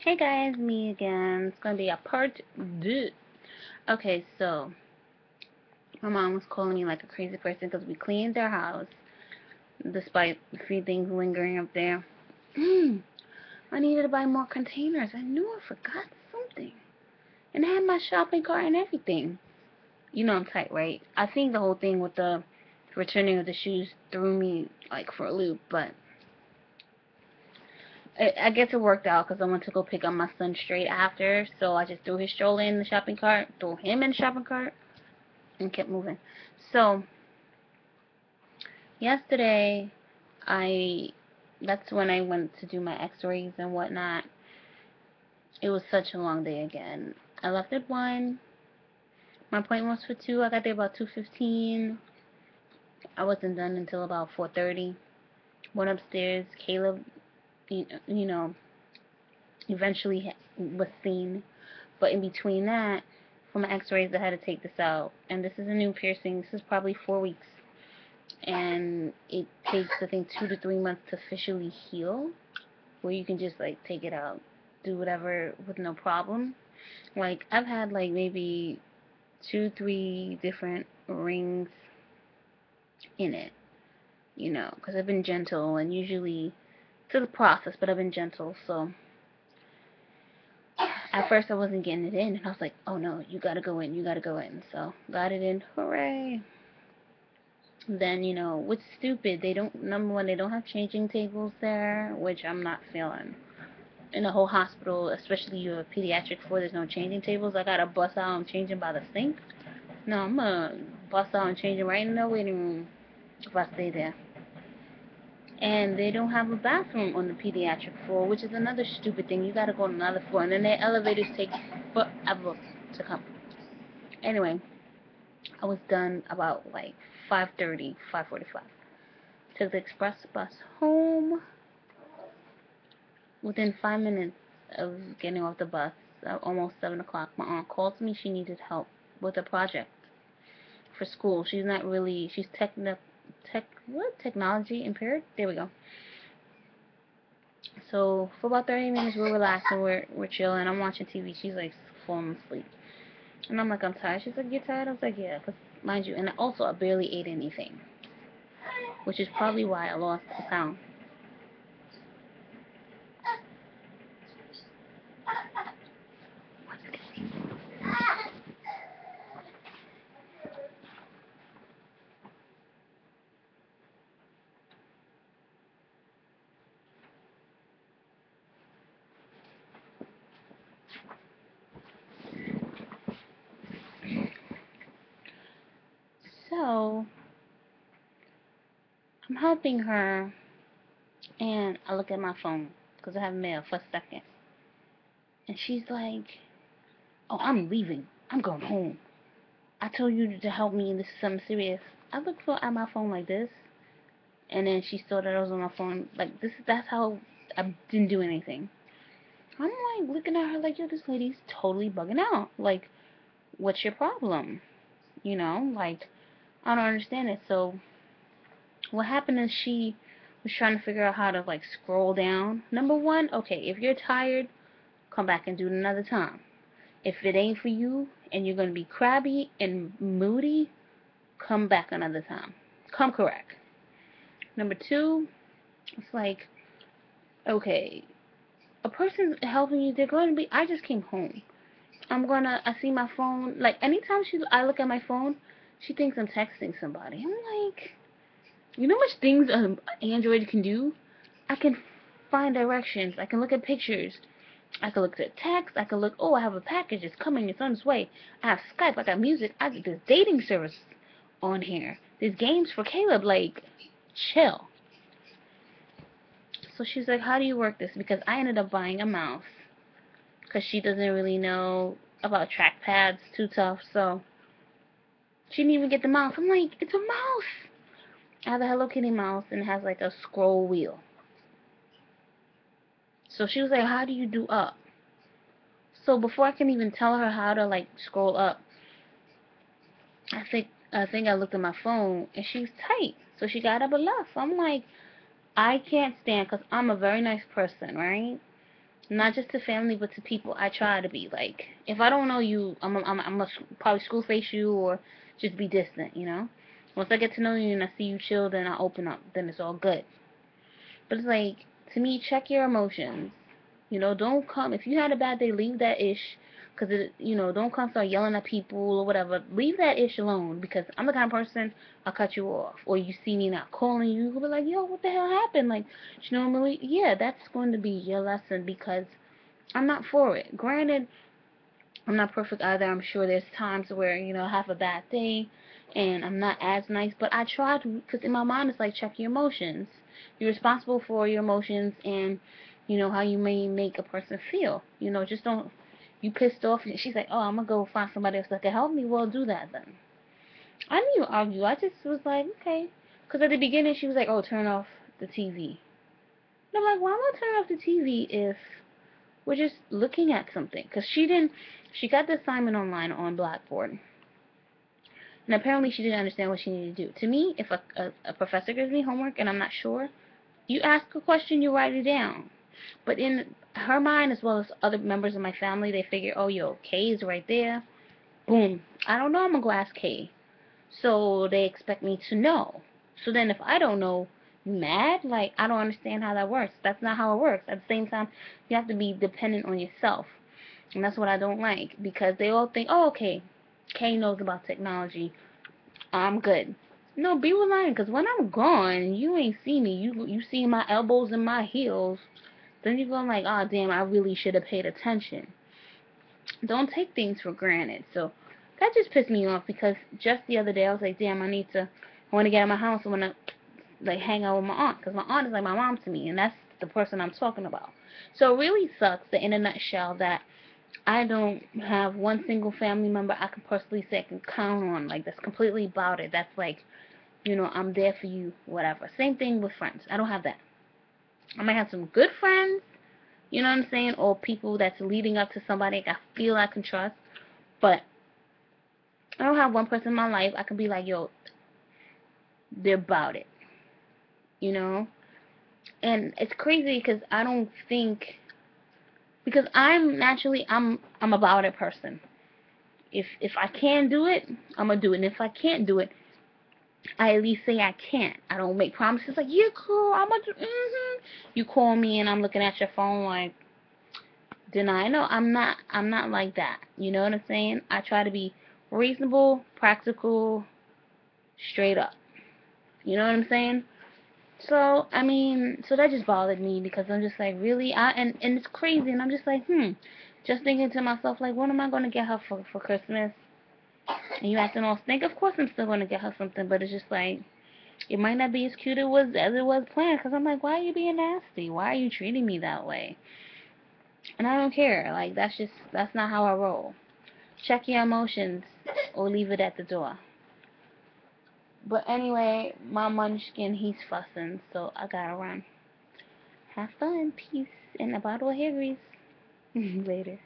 Hey guys, me again. It's gonna be a part two. Okay, so my mom was calling me like a crazy person because we cleaned their house despite a few things lingering up there. I needed to buy more containers. I knew I forgot something. And I had my shopping cart and everything. You know I'm tight, right? I think the whole thing with the returning of the shoes threw me like for a loop, but I guess it worked out because I went to go pick up my son straight after, so I just threw his stroller in the shopping cart, threw him in the shopping cart, and kept moving. So yesterday, I that's when I went to do my X-rays and whatnot. It was such a long day again. I left at 1. My appointment was for 2. I got there about 2:15. I wasn't done until about 4:30. Went upstairs. Caleb, you know, eventually was seen. But in between that, for my X-rays, I had to take this out. And this is a new piercing. This is probably 4 weeks. And it takes I think 2 to 3 months to officially heal, where you can just like take it out, do whatever with no problem. Like I've had like maybe 2, 3 different rings in it, because I've been gentle and usually to the process, but I've been gentle. So at first I wasn't getting it in, and I was like, oh no, you gotta go in, you gotta go in. So got it in, hooray! Then what's stupid? They don't number one, they don't have changing tables there, which I'm not feeling. In the whole hospital, especially your pediatric floor, there's no changing tables. I gotta bust out and changing by the sink. No, I'm gonna bust out and changing right in the waiting room if I stay there. And they don't have a bathroom on the pediatric floor, which is another stupid thing. You gotta go on another floor, and then their elevators take forever to come. Anyway, I was done about like 5:30, 5:45. Took the express bus home. Within 5 minutes of getting off the bus, almost 7 o'clock, my aunt called me. She needed help with a project for school. She's not really, she's technology impaired? There we go. So for about 30 minutes, we're relaxing, we're chilling. I'm watching TV. She's like falling asleep. And I'm like, I'm tired. She's like, you're tired? I was like, yeah, because mind you, and also I barely ate anything, which is probably why I lost a pound. So I'm helping her, and I look at my phone because I have mail for a second. And she's like, oh, I'm leaving. I'm going home. I told you to help me, and this is something serious. I looked at my phone like this, and then she saw that I was on my phone like this. That's how I didn't do anything. I'm like looking at her like, yo, this lady's totally bugging out. Like, what's your problem? Like, I don't understand it. So what happened is she was trying to figure out how to like scroll down. Number one, okay, if you're tired, come back and do it another time. If it ain't for you and you're gonna be crabby and moody, come back another time. Come correct. Number two, it's like, okay, a person's helping you, they're going to be, I just came home. I see my phone, like, anytime I look at my phone, she thinks I'm texting somebody. I'm like, you know how much things Android can do? I can find directions. I can look at pictures. I can look at text. I can look, oh, I have a package. It's coming. It's on its way. I have Skype. I got music. There's dating service on here. There's games for Caleb. Like, chill. So she's like, how do you work this? Because I ended up buying a mouse. Because she doesn't really know about trackpads. Too tough. So she didn't even get the mouse. I'm like, it's a mouse. I have a Hello Kitty mouse and it has like a scroll wheel. So she was like, how do you do up? So before I can even tell her how to like scroll up, I think I looked at my phone and she was tight. So she got up and left. I'm like, I can't stand because I'm a very nice person, right? Not just to family, but to people. I try to be like, if I don't know you, I'm a probably school face you or just be distant, you know. Once I get to know you and I see you chill, then I open up. Then it's all good. But it's like, to me, check your emotions. Don't come if you had a bad day. Leave that ish, cause don't come start yelling at people or whatever. Leave that ish alone because I'm the kind of person I'll cut you off. Or you see me not calling you, you'll be like, yo, what the hell happened? Like, normally, yeah, that's going to be your lesson because I'm not for it. Granted, I'm not perfect either. I'm sure there's times where, I have a bad day and I'm not as nice, but I try to, because in my mind it's like, check your emotions. You're responsible for your emotions and, how you may make a person feel. Just don't, you pissed off and she's like, oh, I'm going to go find somebody else that can help me. Well, do that then. I didn't even argue. I just was like, okay. Because at the beginning she was like, oh, turn off the TV. And I'm like, why am I turning off the TV if we're just looking at something? Because she got the assignment online on Blackboard. And apparently she didn't understand what she needed to do. To me, if a professor gives me homework and I'm not sure, you ask a question, you write it down. But in her mind, as well as other members of my family, they figure, oh, yo, Kay is right there. Boom. I don't know, I'm going to go ask Kay. So they expect me to know. So then if I don't know, you mad? Like, I don't understand how that works. That's not how it works. At the same time, you have to be dependent on yourself. And that's what I don't like. Because they all think, oh, okay, Kay knows about technology. I'm good. No, be relying. Because when I'm gone, you ain't see me. You see my elbows and my heels. Then you're going like, oh, damn, I really should have paid attention. Don't take things for granted. So that just pissed me off because just the other day I was like, damn, I want to get out of my house. I want to like hang out with my aunt because my aunt is like my mom to me, and that's the person I'm talking about. So it really sucks that in a nutshell that I don't have one single family member I can personally say I can count on, like that's completely about it. That's like, I'm there for you, whatever. Same thing with friends. I don't have that. I might have some good friends, you know what I'm saying, or people that's leading up to somebody I feel I can trust, but I don't have one person in my life I can be like, yo, they're about it, you know? And it's crazy because I don't think, because I'm about it person. If I can do it, I'm gonna do it. And if I can't do it, I at least say I can't. I don't make promises like, yeah, cool, I'm gonna do, You call me and I'm looking at your phone like, deny. No, I'm not like that. You know what I'm saying? I try to be reasonable, practical, straight up. You know what I'm saying? So, I mean, so that just bothered me because I'm just like, really? And it's crazy, and I'm just like, just thinking to myself, like, what am I going to get her for Christmas? And you acting all stink. Of course I'm still going to get her something, but it's just like, it might not be as cute as it was planned because I'm like, why are you being nasty? Why are you treating me that way? And I don't care. Like, that's not how I roll. Check your emotions or leave it at the door. But anyway, my munchkin, he's fussing, so I gotta run. Have fun, peace, and a bottle of Harry's. Later.